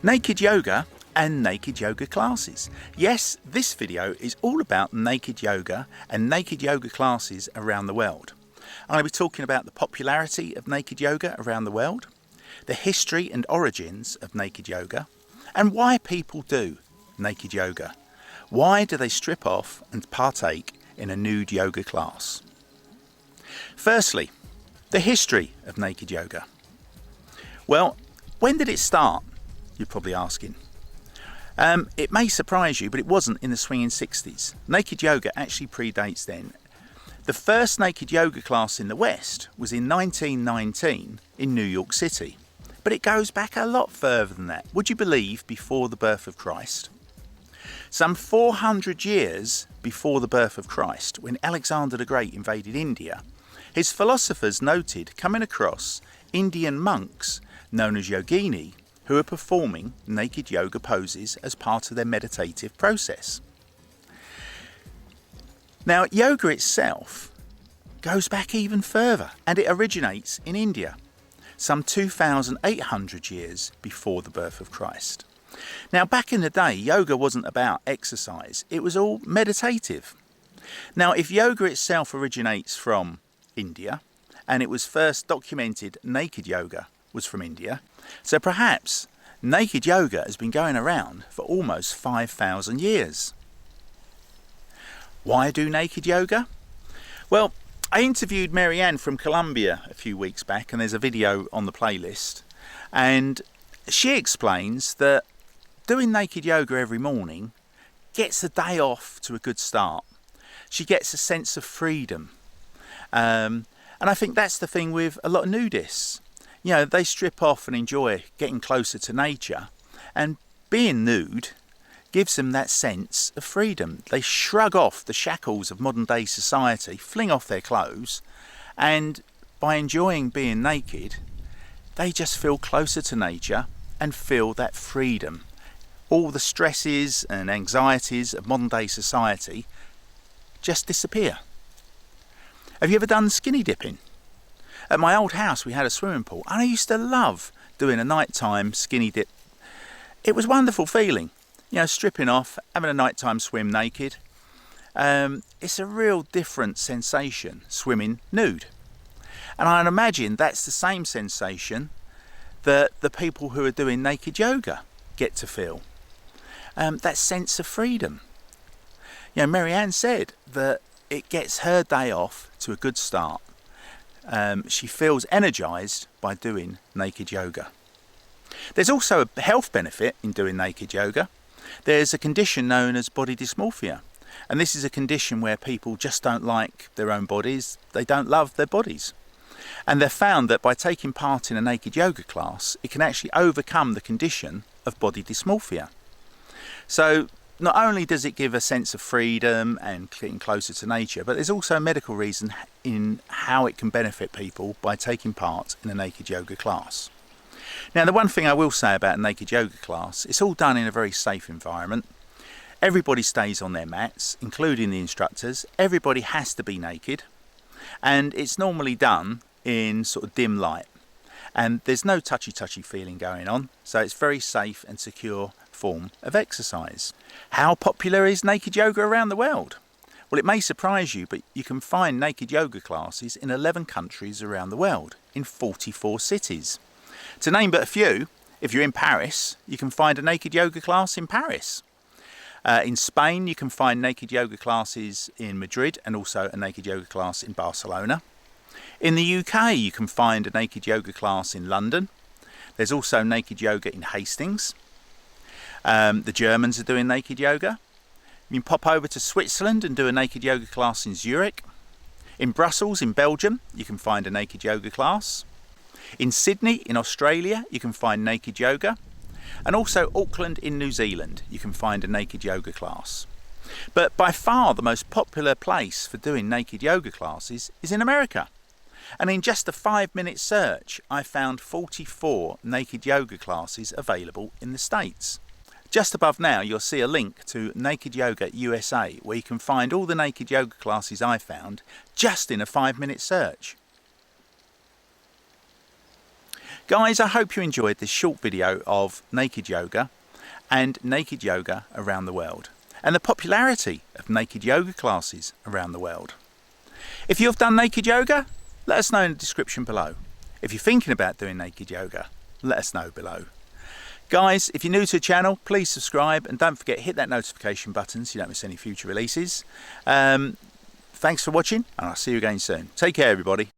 Naked yoga and naked yoga classes. Yes, this video is all about naked yoga and naked yoga classes around the world. I'm going to be talking about the popularity of naked yoga around the world, the history and origins of naked yoga, and why people do naked yoga. Why do they strip off and partake in a nude yoga class? Firstly, the history of naked yoga. Well, when did it start? You're probably asking. It may surprise you, but it wasn't in the swinging 60s. Naked yoga actually predates then. The first naked yoga class in the West was in 1919 in New York City. But it goes back a lot further than that. Would you believe before the birth of Christ? Some 400 years before the birth of Christ, when Alexander the Great invaded India, his philosophers noted coming across Indian monks known as yogini who are performing naked yoga poses as part of their meditative process. Now, yoga itself goes back even further, and it originates in India, some 2,800 years before the birth of Christ. Now, back in the day, yoga wasn't about exercise, it was all meditative. Now, if yoga itself originates from India, and it was first documented naked yoga was from India, so perhaps naked yoga has been going around for almost 5,000 years. Why do naked yoga? Well, I interviewed Marianne from Colombia a few weeks back, and there's a video on the playlist, and she explains that doing naked yoga every morning gets the day off to a good start. She gets a sense of freedom. And I think that's the thing with a lot of nudists. You know, they strip off and enjoy getting closer to nature, and being nude gives them that sense of freedom. They shrug off the shackles of modern day society, fling off their clothes, and by enjoying being naked, they just feel closer to nature and feel that freedom. All the stresses and anxieties of modern day society just disappear. Have you ever done skinny dipping? At my old house we had a swimming pool, and I used to love doing a nighttime skinny dip. It was a wonderful feeling, you know, stripping off, having a nighttime swim naked. It's a real different sensation swimming nude, and I'd imagine that's the same sensation that the people who are doing naked yoga get to feel. That sense of freedom. You know, Marianne said that it gets her day off to a good start. She feels energized by doing naked yoga. There's also a health benefit in doing naked yoga. There's a condition known as body dysmorphia, and this is a condition where people just don't like their own bodies. They don't love their bodies, and they've found that by taking part in a naked yoga class, it can actually overcome the condition of body dysmorphia. So not only does it give a sense of freedom and getting closer to nature, but there's also a medical reason in how it can benefit people by taking part in a naked yoga class. Now, the one thing I will say about a naked yoga class, it's all done in a very safe environment. Everybody stays on their mats, including the instructors. Everybody has to be naked, and it's normally done in sort of dim light. And there's no touchy-touchy feeling going on, so it's very safe and secure form of exercise. How popular is naked yoga around the world? Well, it may surprise you, but you can find naked yoga classes in 11 countries around the world, in 44 cities. To name but a few, if you're in Paris, you can find a naked yoga class in Paris. In Spain, you can find naked yoga classes in Madrid, and also a naked yoga class in Barcelona. In the UK, you can find a naked yoga class in London. There's also naked yoga in Hastings. The Germans are doing naked yoga. You can pop over to Switzerland and do a naked yoga class in Zurich. In Brussels, in Belgium, you can find a naked yoga class. In Sydney, in Australia, you can find naked yoga. And also Auckland in New Zealand, you can find a naked yoga class. But by far the most popular place for doing naked yoga classes is in America. And in just a 5-minute search, I found 44 naked yoga classes available in the States. Just above now, you'll see a link to Naked Yoga USA, where you can find all the naked yoga classes I found just in a 5-minute search. Guys, I hope you enjoyed this short video of naked yoga and naked yoga around the world, and the popularity of naked yoga classes around the world. If you have done naked yoga, let us know in the description below. If you're thinking about doing naked yoga, let us know below. Guys, if you're new to the channel, please subscribe and don't forget, hit that notification button so you don't miss any future releases. Thanks for watching, and I'll see you again soon. Take care, everybody.